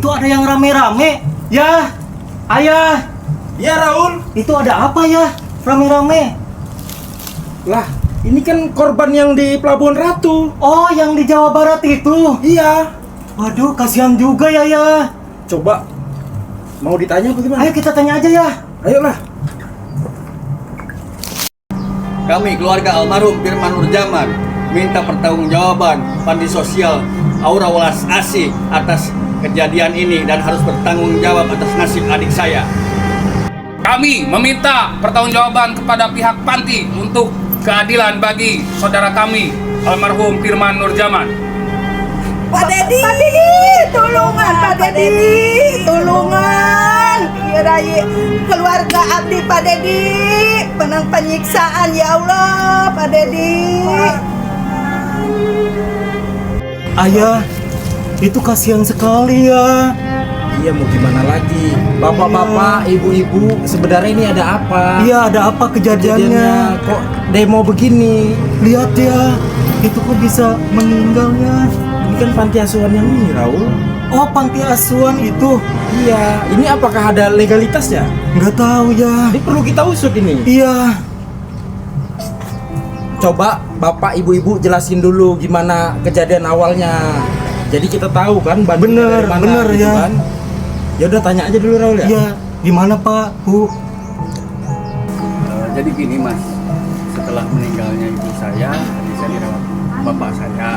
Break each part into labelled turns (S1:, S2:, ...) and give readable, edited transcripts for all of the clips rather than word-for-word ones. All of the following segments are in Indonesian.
S1: itu ada yang rame-rame. Ya, ayah.
S2: Ya Raul.
S1: Itu ada apa ya? Rame-rame.
S2: Lah, ini kan korban yang di Pelabuhan Ratu.
S1: Oh, yang di Jawa Barat itu.
S2: Iya.
S1: Waduh, kasihan juga ya.
S2: Coba, mau ditanya apa gimana?
S1: Ayo kita tanya aja ya.
S2: Ayolah.
S3: Kami keluarga almarhum Firman Nurjaman minta pertanggungjawaban panti sosial Aura Welas Asih atas kejadian ini dan harus bertanggung jawab atas nasib adik saya.
S4: Kami meminta pertanggungjawaban kepada pihak panti untuk keadilan bagi saudara kami almarhum Firman Nurjaman.
S5: Pak Dedi, tolongan Pak Dedi, tolongan. Biarai keluarga abdi Pak Dedi, penang penyiksaan ya Allah Pak Dedi.
S1: Ayah, itu kasihan sekali ya.
S2: Iya, mau gimana lagi? Bapak-bapak, ibu-ibu, sebenarnya ini ada apa?
S1: Iya, ada apa kejadiannya?
S2: Kok demo begini?
S1: Lihat ya, itu kok bisa meninggal ya?
S2: Ini kan panti asuhan yang ini, Raul.
S1: Oh, panti asuhan itu?
S2: Iya, ini apakah ada legalitasnya?
S1: Nggak tahu ya.
S2: Ini perlu kita usut ini.
S1: Iya.
S2: Coba bapak ibu-ibu jelasin dulu gimana kejadian awalnya. Jadi kita tahu kan bandingnya
S1: Bener,
S2: dari mana,
S1: bener
S2: gitu
S1: ya.
S2: kan. Ya udah tanya aja dulu Raul ya.
S1: Iya, gimana Pak, Bu?
S3: Jadi gini Mas, setelah meninggalnya ibu saya, adik saya dirawat bapak saya.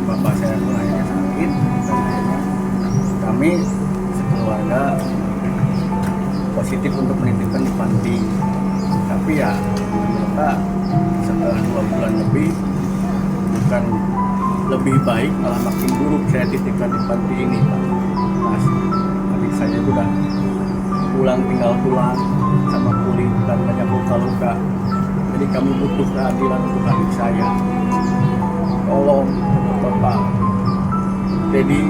S3: Bapak saya pun akhirnya sakit dan akhirnya kami sekeluarga positif untuk menitipkan di panti. Tapi ya ternyata setelah 2 bulan lebih bukan lebih baik malah makin buruk saya titipkan di panti ini Pak. Mas, adik saya sudah pulang tinggal tulang sama kulit dan banyak luka-luka. Jadi kami butuh keadilan untuk adik saya. Tolong Bapak jadi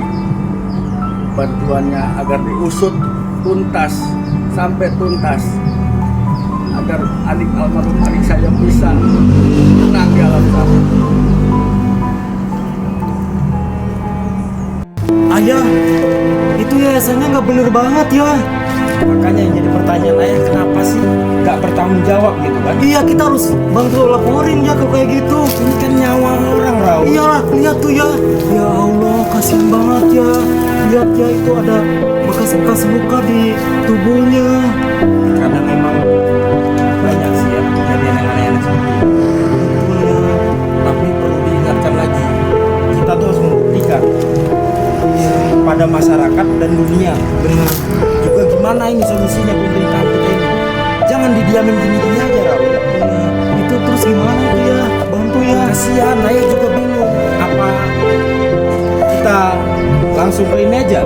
S3: bantuannya agar diusut tuntas sampai tuntas agar almarhum adik saya bisa tenang di alam sana.
S1: Ayah, itu yayasannya nggak bener banget ya.
S2: Makanya yang jadi pertanyaan ayah, kenapa sih nggak bertanggung jawab gitu kan?
S1: Iya, kita harus bantu laporin ya kalau kayak gitu.
S2: Ini kan nyawa orang Raul.
S1: Iya, lihat tuh ya. Ya Allah, kasihan banget ya. Lihat ya, itu ada bekas-bekas luka di tubuhnya.
S2: Karena memang banyak sih ya kejadian yang aneh-aneh seperti itu. Tapi perlu diingatkan lagi, kita tuh harus membuktikan pada masyarakat dan dunia.
S1: Benar.
S2: Juga gimana ini solusinya pemerintahan kita ini? Jangan didiamin gini-gini aja Raul.
S1: Itu terus gimana tuh ya? Bantu ya.
S2: Kasihan, saya juga bingung. Apa kita langsung ke ini aja?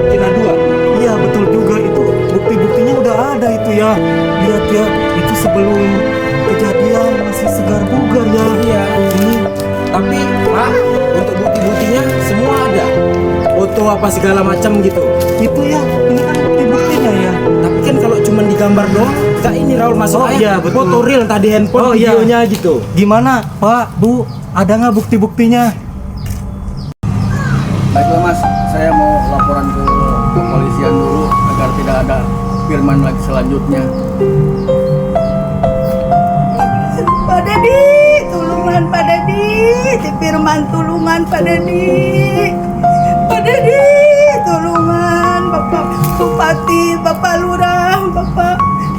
S2: Kina 2.
S1: Iya, betul juga itu. Bukti-buktinya udah ada itu ya. Lihat ya, itu sebelum kejadian masih segar bugar ya.
S2: Iya.
S1: Ini
S2: Tapi Pak, untuk bukti-buktinya semua ada. Foto apa segala macam gitu.
S1: itu ya, ini kan bukti-buktinya ya.
S2: Tapi kan kalau cuma digambar doang, tak ini Raul masuk
S1: Oh, iya, betul.
S2: foto real tadi handphone
S1: Oh, iya.
S2: videonya gitu.
S1: Gimana, Pak, Bu? Ada nggak bukti-buktinya?
S3: Baiklah Mas, saya mau laporan ke kepolisian dulu agar tidak ada Firman lagi selanjutnya.
S5: Pak Dedi, tulungan Pak Dedi, si Firman tulungan Pak Dedi. Pak Dedi, tulungan Bapak Bupati, Bapak Lurah, Bapak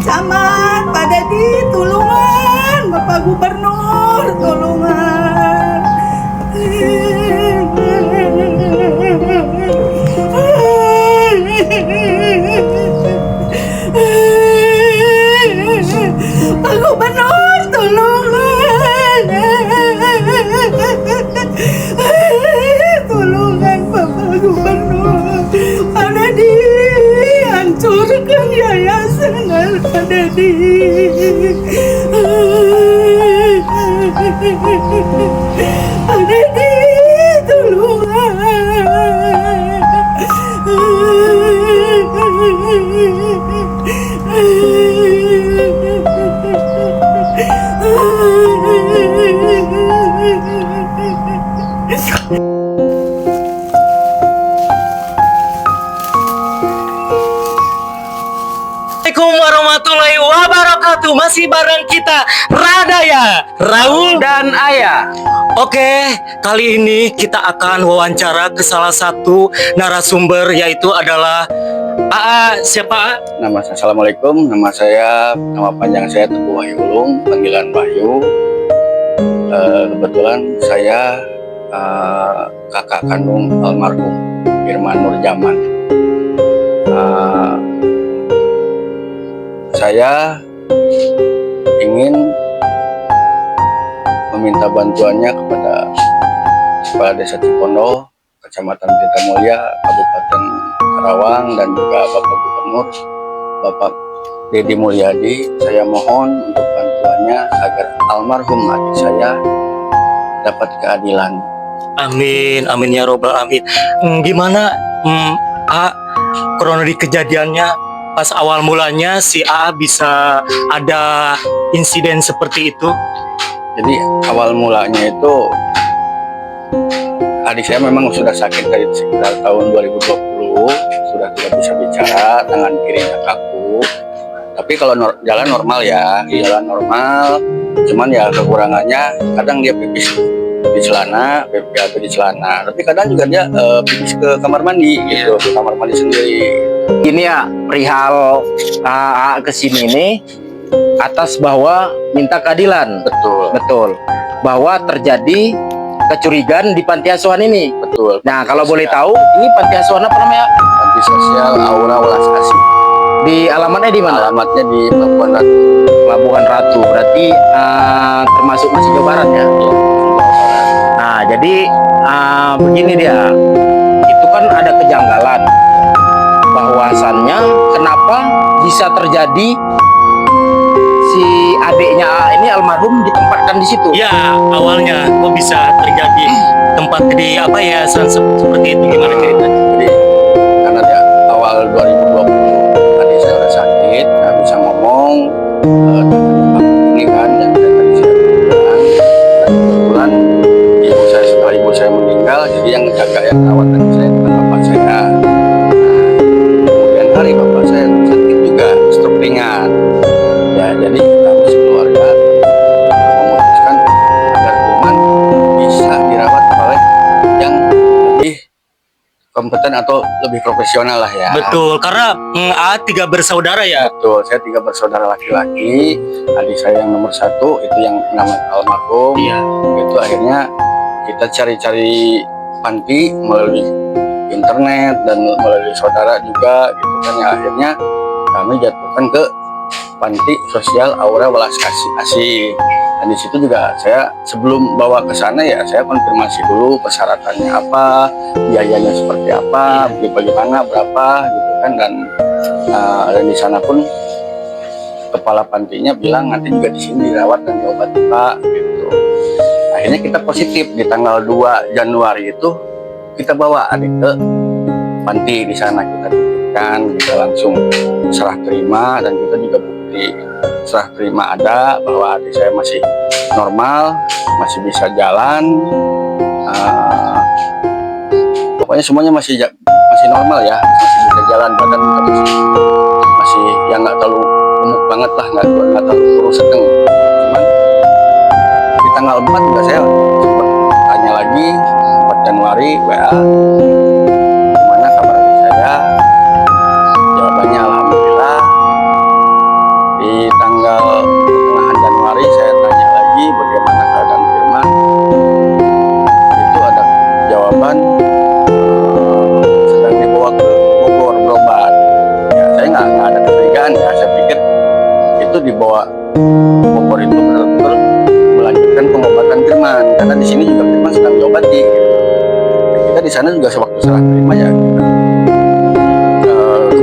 S5: Camat, Pak Dedi, tulungan Bapak Gubernur, tulungan. Pak Gubernur, tolongan. Tolongan Bapak Gubernur. Pak Dedi, hancurkan yayasan Pak Dedi. Pak Dedi, tolongan.
S6: Assalamualaikum warahmatullahi wabarakatuh. Masih bareng kita Radaya, Raul
S2: Dan Ayah.
S6: Oke, kali ini kita akan wawancara ke salah satu narasumber, yaitu adalah AA. Siapa?
S3: Assalamualaikum, nama panjang saya Teguh Wahyu Ulung, panggilan Wahyu. Kebetulan saya kakak kandung almarhum Firman Nurjaman. Saya ingin meminta bantuannya kepada Kepala Desa Cipondo, Kecamatan Tirtamulya, Kabupaten Karawang, dan juga Bapak Gubernur, Bapak Deddy Mulyadi. Saya mohon untuk bantuannya agar almarhum adik saya dapat keadilan.
S6: Amin, amin ya robbal amin. Gimana kronologi kejadiannya pas awal mulanya si AA bisa ada insiden seperti itu?
S3: Jadi awal mulanya itu adik saya memang sudah sakit dari sekitar tahun 2020, sudah tidak bisa bicara, tangan kirinya kaku. Tapi kalau jalan normal ya, jalan normal. Cuman ya kekurangannya kadang dia pipis di celana, atau di celana. Tapi kadang juga dia pipis ke kamar mandi gitu, ke kamar mandi sendiri.
S2: Ini ya perihal kesini ini atas bahwa minta keadilan. Betul. Bahwa terjadi kecurigaan di panti asuhan ini.
S3: Betul.
S2: Nah, kalau boleh tahu, ini panti asuhan apa namanya?
S3: Panti sosial Aura Welas Kasih.
S2: Di alamatnya di mana?
S3: Alamatnya di Pelabuhan Ratu.
S2: Pelabuhan Ratu. Berarti termasuk masih Jawa Barat ya? Nah, jadi begini dia. Itu kan ada kejanggalan. Bahwasannya kenapa bisa terjadi si adiknya ini almarhum ditempatkan di situ?
S6: Ya, awalnya kok bisa terjadi tempat di apa ya seperti itu, gimana ceritanya?
S3: Jadi karena dia awal 2020 tadi saya udah sakit, nggak bisa ngomong, ini kan yang tadi saya bilang, kebetulan setelah ibu saya meninggal, jadi yang jaga yang rawat tadi saya bukan bapak saya. Kemudian hari bapak saya sakit juga, stroke ringan. Ya, jadi kami sekeluarga memutuskan agar Firman bisa dirawat oleh yang lebih kompeten atau lebih profesional lah ya.
S6: Betul, karena AA 3 bersaudara ya.
S3: Betul, saya 3 bersaudara laki-laki. Adik saya yang nomor 1 itu yang nama almarhum.
S6: Iya.
S3: Itu akhirnya kita cari-cari panti melalui internet dan melalui saudara juga gitu kan, ya akhirnya kami jatuhkan ke panti sosial Aura Welas Kasih. Dan di situ juga saya sebelum bawa ke sana ya saya konfirmasi dulu persyaratannya apa, biayanya seperti apa, bagaimana, berapa gitu kan, dan di sana pun kepala pantinya bilang nanti juga di sini dirawat dan diobati Pak gitu. Akhirnya kita positif di tanggal 2 Januari itu kita bawa adik ke panti. Di sana kita titipkan, kita langsung serah terima, dan kita juga bukti serah terima ada bahwa adik saya masih normal, masih bisa jalan, pokoknya semuanya masih normal ya, masih bisa jalan, badan juga masih yang nggak terlalu gemuk banget lah, nggak terlalu kurus sedang. Cuman di tanggal 4 juga saya sempat tanya lagi, 4 Januari WA, gimana kabar adik saya? Jawabannya alhamdulillah. Di tanggal pertengahan Januari saya tanya lagi bagaimana keadaan Firman. Itu ada jawaban sedang dibawa ke Bogor berobat. Ya, saya nggak ada kecurigaan ya, saya pikir itu dibawa Bogor itu benar-benar melanjutkan pengobatan Firman, karena di sini juga Firman sedang diobati. Kita di sana juga sewaktu serah terima ya,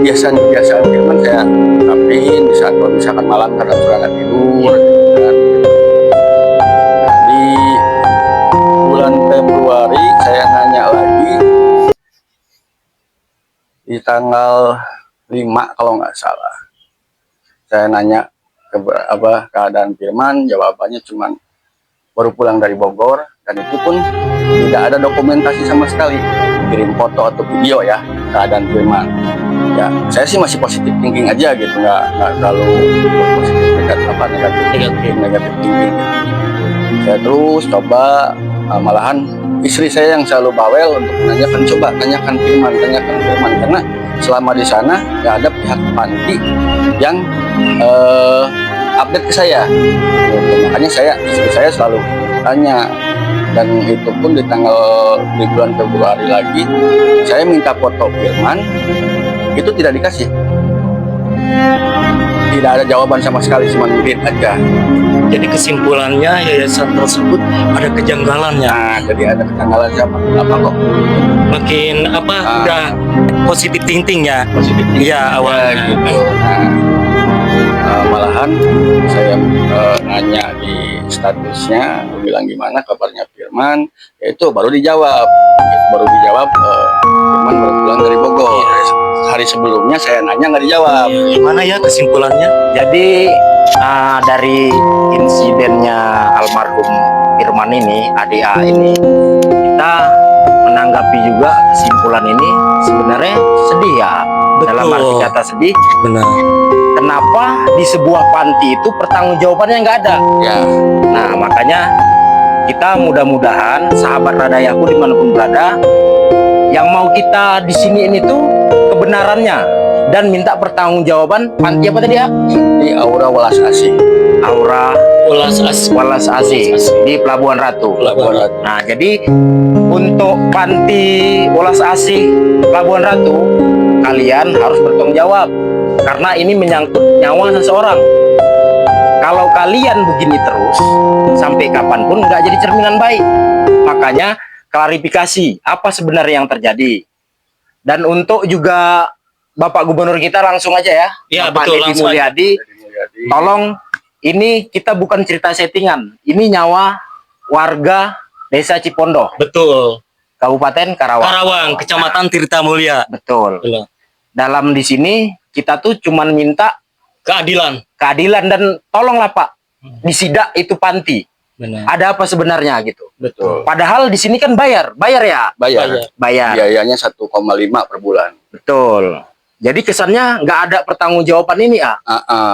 S3: kebiasaan Firman saya rapiin di saat kalau misalkan malam karena sudah tidur gitu kan. Nah, di bulan Februari saya nanya lagi di tanggal 5 kalau nggak salah, saya nanya keadaan Firman, jawabannya cuma baru pulang dari Bogor, dan itu pun tidak ada dokumentasi sama sekali, kirim foto atau video ya keadaan Firman. ya saya sih masih positif thinking aja gitu, nggak terlalu positif negatif thinking. Saya terus coba, malahan istri saya yang selalu bawel untuk tanyakan Firman karena selama di sana nggak ada pihak panti yang update ke saya gitu. Makanya istri saya selalu tanya, dan itu pun di bulan Februari lagi saya minta foto Firman, itu tidak dikasih, tidak ada jawaban sama sekali, cuma read aja.
S6: Jadi kesimpulannya yayasan tersebut ada kejanggalannya.
S3: Nah, jadi ada kejanggalan siapa? Apa kok?
S6: Makin udah positif thinking ya.
S3: Positif thinking.
S6: Iya awalnya.
S3: Gitu. Malahan saya nanya di statusnya, bilang gimana kabarnya Firman, itu baru dijawab Firman baru pulang dari Bogor. Hari sebelumnya saya nanya nggak dijawab.
S6: Gimana ya kesimpulannya?
S2: Jadi dari insidennya almarhum Firman ini, ADA ini, kita menanggapi juga kesimpulan ini sebenarnya sedih ya.
S6: Betul.
S2: Dalam arti kata sedih,
S6: Benar.
S2: kenapa di sebuah panti itu pertanggungjawabannya nggak ada?
S3: Ya,
S2: Nah, makanya kita mudah-mudahan sahabat Radayaku dimanapun berada, yang mau kita di sini ini tuh kebenarannya dan minta pertanggungjawaban panti apa tadi ya?
S3: di Aura Welas Asih.
S2: Aura Welas Asih di Pelabuhan Ratu.
S6: Pelabuhan Ratu.
S2: Nah, jadi untuk panti Welas Asih Pelabuhan Ratu, kalian harus bertanggung jawab karena ini menyangkut nyawa seseorang. Kalau kalian begini terus sampai kapanpun nggak jadi cerminan baik. Makanya klarifikasi apa sebenarnya yang terjadi. Dan untuk juga Bapak Gubernur kita langsung aja ya,
S6: Iya,
S2: Bapak
S6: betul,
S2: Deddy
S6: langsung aja.
S2: Mulyadi, tolong, ini kita bukan cerita settingan, ini nyawa warga Desa Cipondoh,
S6: Betul.
S2: Kabupaten Karawang.
S6: Karawang, Kecamatan Tirta Mulia.
S2: Betul.
S6: Betul.
S2: Dalam di sini kita tuh cuman minta keadilan dan tolonglah Pak, disidak itu panti.
S6: Benar.
S2: Ada apa sebenarnya gitu.
S6: Betul.
S2: Padahal di sini kan bayar ya.
S3: Bayar.
S2: Bayar.
S3: Biayanya 1,5 per bulan.
S2: Betul. Jadi kesannya nggak ada pertanggungjawaban ini ya.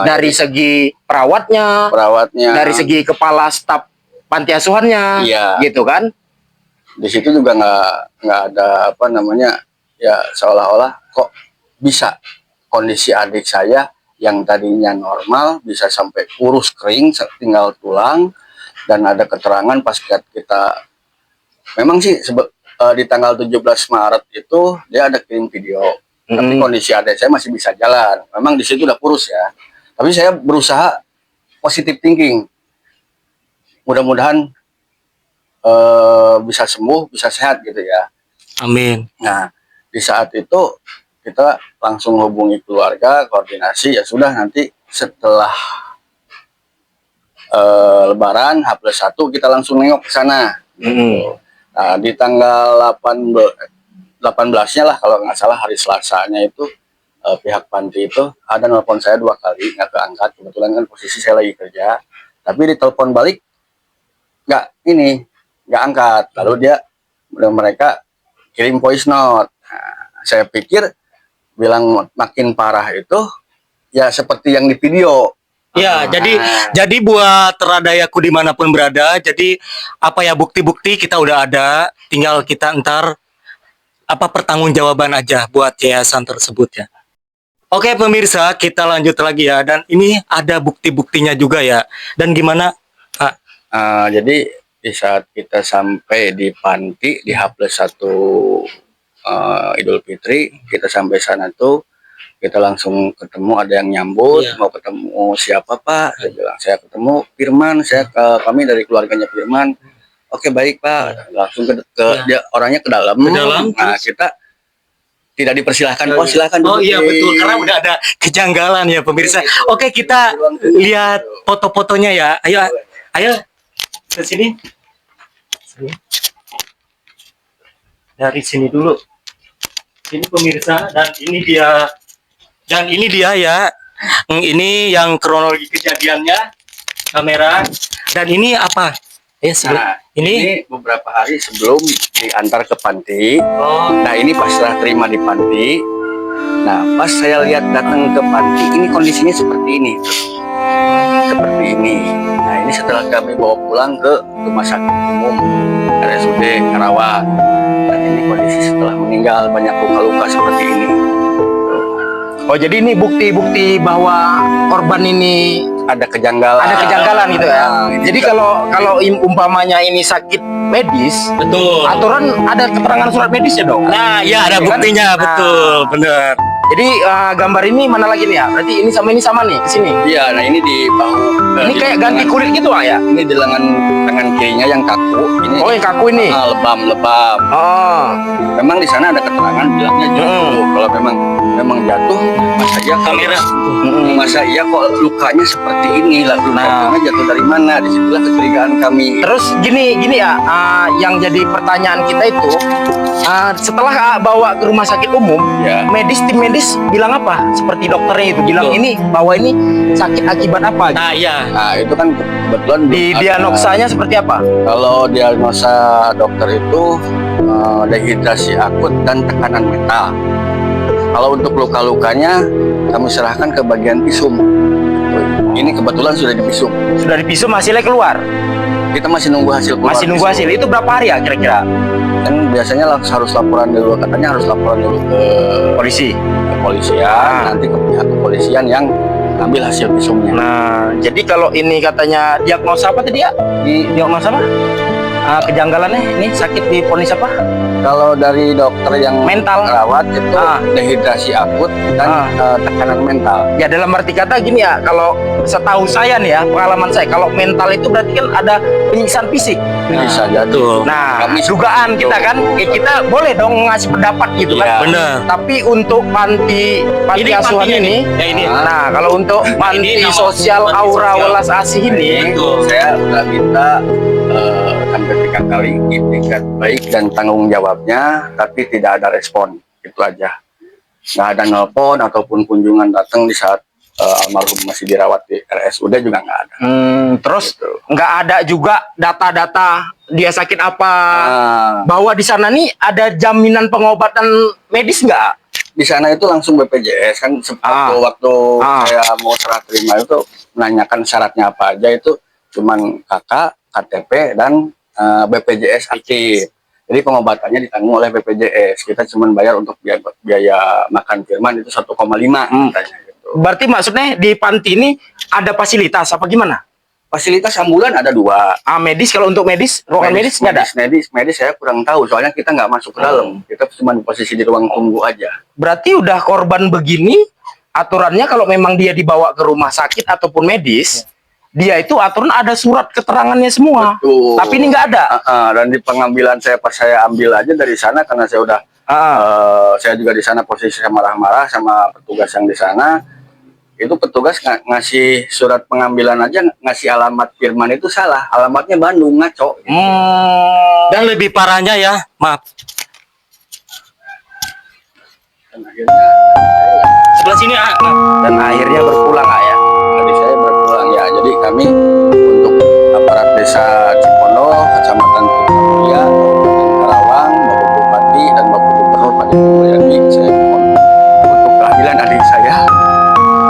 S2: Dari segi perawatnya, dari segi kepala staf panti asuhannya,
S3: Iya.
S2: gitu kan?
S3: Di situ juga nggak ada apa namanya, ya seolah-olah kok bisa kondisi adik saya yang tadinya normal bisa sampai kurus kering tinggal tulang, dan ada keterangan pas kita memang sih di tanggal 17 Maret itu dia ada kirim video, tapi kondisi adik saya masih bisa jalan, memang di situ udah kurus ya, tapi saya berusaha positive thinking, mudah-mudahan bisa sembuh, bisa sehat gitu ya.
S6: Amin.
S3: Nah, di saat itu kita langsung hubungi keluarga, koordinasi, ya sudah nanti setelah Lebaran H+1 kita langsung nengok ke sana. Nah, di tanggal 18-nya lah kalau nggak salah, hari Selasanya itu pihak panti itu ada nelpon saya 2 kali, nggak keangkat. Kebetulan kan posisi saya lagi kerja, tapi ditelepon balik nggak angkat. Lalu mereka kirim voice note. Nah, saya pikir bilang makin parah itu ya seperti yang di video.
S6: Ya, jadi buat Radayaku dimanapun berada, jadi apa ya, bukti-bukti kita udah ada, tinggal kita ntar pertanggungjawaban aja buat yayasan tersebut ya. Oke pemirsa, kita lanjut lagi ya, dan ini ada bukti-buktinya juga ya. Dan gimana Pak?
S3: Jadi di saat kita sampai di panti di H+1 Idul Fitri, kita sampai sana tuh kita langsung ketemu, ada yang nyambut, mau ketemu siapa Pak? Saya bilang saya ketemu Firman, kami dari keluarganya Firman. Oke baik Pak, langsung ke dia orangnya ke dalam. Nah kita tidak dipersilahkan. Oh silakan.
S6: Oh iya betul, karena udah ada kejanggalan ya pemirsa. Oke, kita lihat foto-fotonya ya. Ayo ke sini. Dari sini dulu. Ini pemirsa, dan ini dia ya. Ini yang kronologi kejadiannya, kamera. Dan ini apa?
S3: Ini beberapa hari sebelum diantar ke panti. Nah ini pas setelah terima di panti. Nah, pas saya lihat datang ke panti, ini kondisinya seperti ini. Seperti ini. Nah, ini setelah kami bawa pulang ke rumah sakit umum RSUD Karawang. Dan ini kondisi setelah meninggal, banyak luka-luka seperti ini.
S2: Oh, jadi ini bukti-bukti bahwa korban ini
S3: Ada kejanggalan.
S2: ada kejanggalan gitu ya.
S3: Nah, ini
S2: Jadi kalau umpamanya ini sakit medis,
S6: Betul.
S2: aturan ada keterangan surat medisnya dong.
S6: Nah, ya ada
S2: Iya kan?
S6: buktinya,
S2: Nah.
S6: betul, benar.
S2: Jadi gambar ini mana lagi nih ya? Berarti ini sama nih ke sini.
S3: Iya, nah ini di bahu.
S2: Ini
S3: di
S2: kayak ganti
S3: lengan-
S2: kulit gitu lah ya.
S3: Ini di lengan tangan kirinya yang kaku. Ini
S2: Oh, yang kaku ini.
S3: lebam.
S2: Oh.
S3: Memang di sana ada keterangan bilangnya jatuh. Kalau memang jatuh, masa iya
S6: Kamera.
S3: masa iya kok lukanya seperti ini? Lalu lukanya jatuh dari mana? Disitulah kecurigaan kami.
S2: Terus gini ya, yang jadi pertanyaan kita itu setelah bawa ke rumah sakit umum,
S3: Ya.
S2: tim medis bilang apa? Seperti dokternya itu bilang
S6: Betul.
S2: ini bahwa ini sakit akibat apa?
S6: Nah, iya.
S3: Nah itu kan kebetulan
S2: Di diagnosanya seperti apa?
S3: Kalau diagnosa dokter itu dehidrasi akut dan tekanan metal. Kalau untuk luka-lukanya kami serahkan ke bagian visum. Ini kebetulan sudah divisum.
S2: Sudah divisum hasilnya keluar.
S3: Kita masih nunggu hasil keluar.
S2: Masih nunggu hasil. Itu berapa hari ya kira-kira?
S3: Kan biasanya harus laporan dulu, katanya harus laporan dulu ke
S2: Polisi.
S3: kepolisian, nanti ke pihak kepolisian yang ambil hasil visumnya.
S2: Nah, jadi kalau ini katanya diagnosa apa tadi ya? Diagnosa apa? Kejanggalannya ini sakit di ponis apa?
S3: Kalau dari dokter yang
S2: Mental.
S3: merawat itu dehidrasi akut dan tekanan mental.
S2: Ya dalam arti kata gini ya, kalau setahu saya nih ya, pengalaman saya, kalau mental itu berarti kan ada penyiksaan fisik.
S3: Bisa jadi.
S6: Betul.
S2: Nah,
S3: Kami
S2: dugaan
S3: seperti
S2: kita
S3: itu.
S2: kan, kita boleh dong ngasih pendapat gitu
S3: Iya.
S2: kan.
S6: Benar.
S2: Tapi untuk panti
S6: Ini
S2: asuhan
S6: pantinya
S2: ini,
S6: nih. Ya, ini.
S2: nah kalau untuk panti
S6: nama
S2: sosial
S6: panti
S2: Aura
S6: sosial.
S2: Welas Asih ini,
S6: Betul.
S3: Saya udah minta sampai 3 kali itikat baik dan tanggung jawabnya, tapi tidak ada respon. Itu aja. Nggak ada nelpon ataupun kunjungan datang di saat almarhum masih dirawat di RSUD juga nggak ada.
S2: terus
S3: Gitu.
S2: nggak ada juga data-data dia sakit apa.
S3: Nah,
S2: Bahwa di sana nih ada jaminan pengobatan medis nggak?
S3: di sana itu langsung BPJS kan waktu saya mau serah terima itu menanyakan syaratnya apa aja, itu cuman KK, KTP dan BPJS aktif. Jadi pengobatannya ditanggung oleh BPJS. Kita cuman bayar untuk biaya makan Firman itu 1,5 katanya gitu.
S2: Berarti maksudnya di panti ini ada fasilitas apa gimana?
S3: Fasilitas ambulan ada 2.
S2: Medis, kalau untuk medis, ruangan medis nggak ada?
S3: Medis saya kurang tahu, soalnya kita nggak masuk ke dalam. Kita cuma posisi di ruang tunggu aja.
S2: Berarti udah korban begini, aturannya kalau memang dia dibawa ke rumah sakit ataupun medis, dia itu aturan ada surat keterangannya semua.
S3: Betul.
S2: Tapi ini nggak ada.
S3: Dan di pengambilan saya pas saya ambil aja dari sana, karena saya udah saya juga di sana posisi saya marah-marah sama petugas yang di sana. Itu petugas ngasih surat pengambilan aja, ngasih alamat Firman itu salah, alamatnya Bandung, ngaco.
S6: Dan lebih parahnya ya, maaf.
S3: Dan akhirnya
S6: Sebelah sini, maaf.
S2: Dan akhirnya berpulang ya.
S3: tadi saya berpulang ya. Jadi kami untuk aparat desa Cipondo, kecamatan Tirtamulia, Kabupaten Karawang, Bapak Bupati dan Bapak Gubernur Pak Mulyadi, saya mohon untuk keadilan adik saya.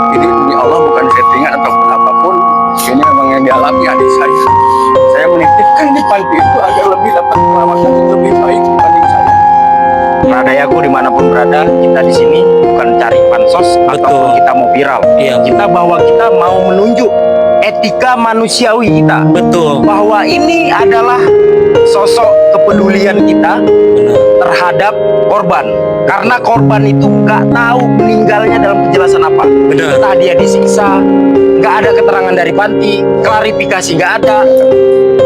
S3: Ini demi Allah bukan settingan ataupun apapun. Ini memang yang dialami adik saya. Saya menitipkan di panti itu agar lebih dapat perawatan yang lebih baik dibanding saya.
S2: Pradayaku dimanapun berada, kita di sini bukan cari pansos ataupun kita mau viral.
S6: Iya.
S2: Kita bahwa kita mau menunjuk etika manusiawi kita.
S6: Betul.
S2: Bahwa ini adalah sosok kepedulian kita
S6: Benar.
S2: terhadap korban. Karena korban itu nggak tahu meninggalnya dalam kejelasan apa.
S6: Benar.
S2: Entah dia disiksa, nggak ada keterangan dari panti, klarifikasi nggak ada,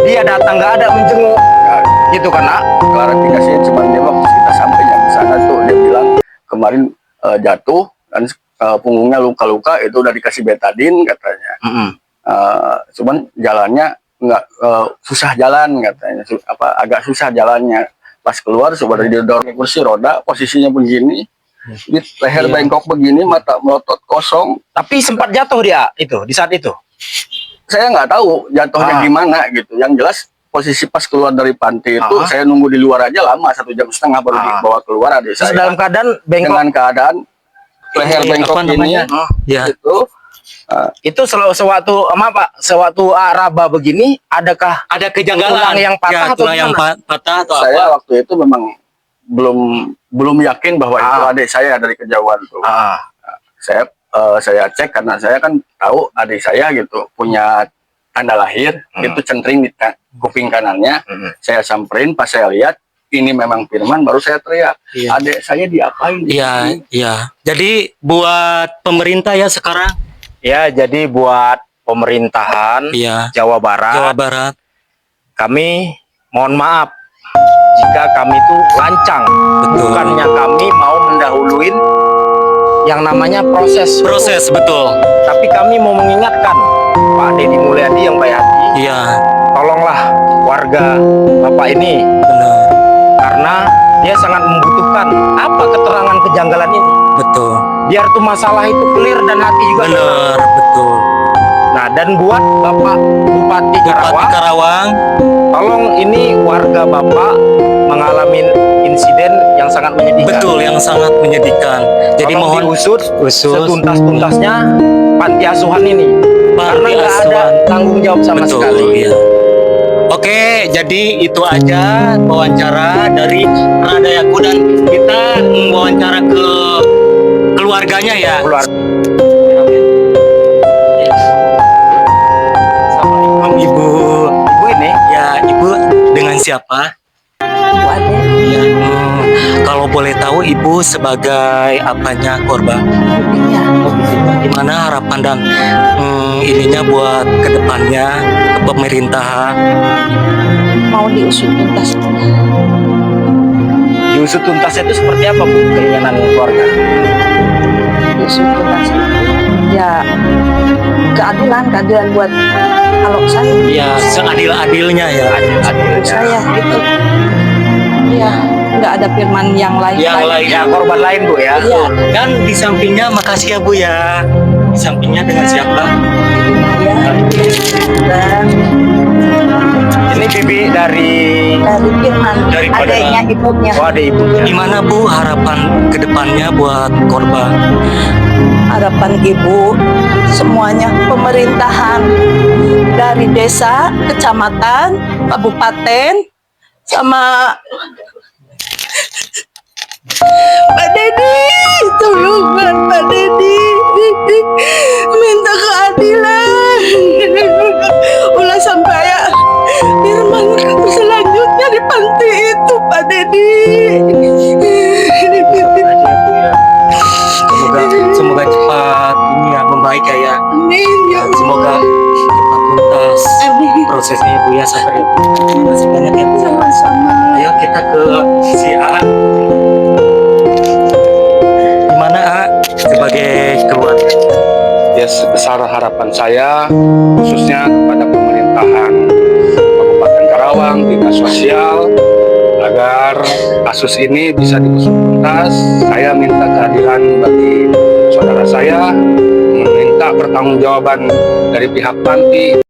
S2: dia datang nggak ada menjenguk, gitu kan nak?
S3: Klarifikasinya cuma dia waktu kita sampai yang di sana tuh dia bilang kemarin jatuh dan punggungnya luka-luka, itu udah dikasih betadin katanya. Cuman jalannya nggak susah jalan katanya, agak susah jalannya. Pas keluar sudah didorong kursi roda, posisinya begini, di leher bengkok begini, mata melotot kosong.
S2: Tapi sempat jatuh dia itu di saat itu.
S3: Saya nggak tahu jatuhnya gimana gitu. Yang jelas posisi pas keluar dari panti itu saya nunggu di luar aja lama, 1,5 jam baru dibawa keluar adik
S2: Terus
S3: saya.
S2: dalam keadaan bengkok.
S3: Dengan keadaan leher bengkok
S6: apa namanya?
S3: ini
S6: Ya.
S3: itu sewaktu sewaktu raba begini adakah
S6: Ada kejanggalan
S3: tulang yang patah
S6: ya,
S3: atau
S6: tulang yang
S3: gimana?
S6: patah atau
S3: saya
S6: apa?
S3: waktu itu memang belum yakin bahwa itu adik saya dari kejauhan tuh. Saya cek karena saya kan tahu adik saya gitu punya tanda lahir itu centring di kuping kanannya. Saya samperin, pas saya lihat ini memang Firman, baru saya teriak,
S6: Iya.
S3: adik saya diapain?
S6: Iya, iya. Jadi buat pemerintah ya sekarang,
S2: Ya, jadi buat pemerintahan
S6: iya,
S2: Jawa Barat,
S6: Jawa Barat,
S2: kami mohon maaf jika kami itu lancang.
S6: Betul.
S2: Bukannya kami mau mendahuluin yang namanya proses hukum.
S6: proses betul.
S2: Tapi kami mau mengingatkan Pak Deddy Mulyadi yang baik hati,
S6: Iya,
S2: tolonglah warga Bapak ini,
S6: benar,
S2: karena dia sangat membutuhkan apa keterangan kejanggalan ini.
S6: betul,
S2: Biar tuh masalah itu clear dan hati juga tenang.
S6: benar, betul.
S2: Nah, dan buat Bapak Bupati
S6: Bupati
S2: Karawang,
S6: Karawang,
S2: tolong ini warga Bapak mengalami insiden yang sangat menyedihkan.
S6: betul, yang sangat menyedihkan. Jadi
S2: Tolong
S6: mohon
S2: diusut setuntas-tuntasnya panti asuhan ini. Karena
S6: Panti
S2: nggak ada
S6: asuhan.
S2: tanggung jawab sama
S6: Betul,
S2: sekali.
S6: iya. Oke, jadi itu aja wawancara dari Radayaku dan kita wawancara ke keluarganya ya.
S2: Keluar.
S6: Assalamualaikum Ibu.
S2: Ibu ini
S6: Ya, Ibu dengan siapa?
S5: Bu Ade,
S6: Ya, kalau boleh tahu Ibu sebagai apanya korban?
S5: bibinya.
S6: Gimana harapan dan ininya buat kedepannya ke pemerintahan?
S5: Mau diusut tuntas.
S2: diusut tuntas itu seperti apa Bu keinginan keluarga?
S5: Diusut tuntas. Ya, keadilan buat kalau saya.
S6: Ya, seadil-adilnya ya.
S5: Untuk saya itu. Ya, nggak ada firman yang lain.
S6: Yang lain.
S2: Ya, korban lain Bu ya.
S5: Iya.
S6: Dan di sampingnya makasih ya Bu ya. Di sampingnya dengan siapa?
S5: Ya. Dan
S2: Ini bibi dari
S5: Firman,
S6: Daripada-
S5: adanya ibunya.
S2: oh ada ibunya.
S6: Gimana Bu harapan kedepannya buat korban?
S5: Harapan ibu semuanya pemerintahan dari desa, kecamatan, kabupaten, sama Pak Deddy, tolonglah Pak Deddy, minta keadilan. Ulah sampai ya Firman selanjutnya di panti itu Pak Deddy.
S6: Semoga cepat ini ya membaik ya.
S5: Amin ya
S6: Dan semoga cepat tuntas
S5: Amin.
S6: prosesnya Bu ya sampai. Terima kasih banyak ya Bu.
S5: Sama-sama.
S6: Ayo kita ke si A. Gimana A sebagai keluarga?
S3: Ya, sebesar harapan saya khususnya kepada pemerintahan Kabupaten Karawang, dinas sosial, agar kasus ini bisa diusut tuntas. Saya minta keadilan bagi saudara saya, meminta pertanggungjawaban dari pihak panti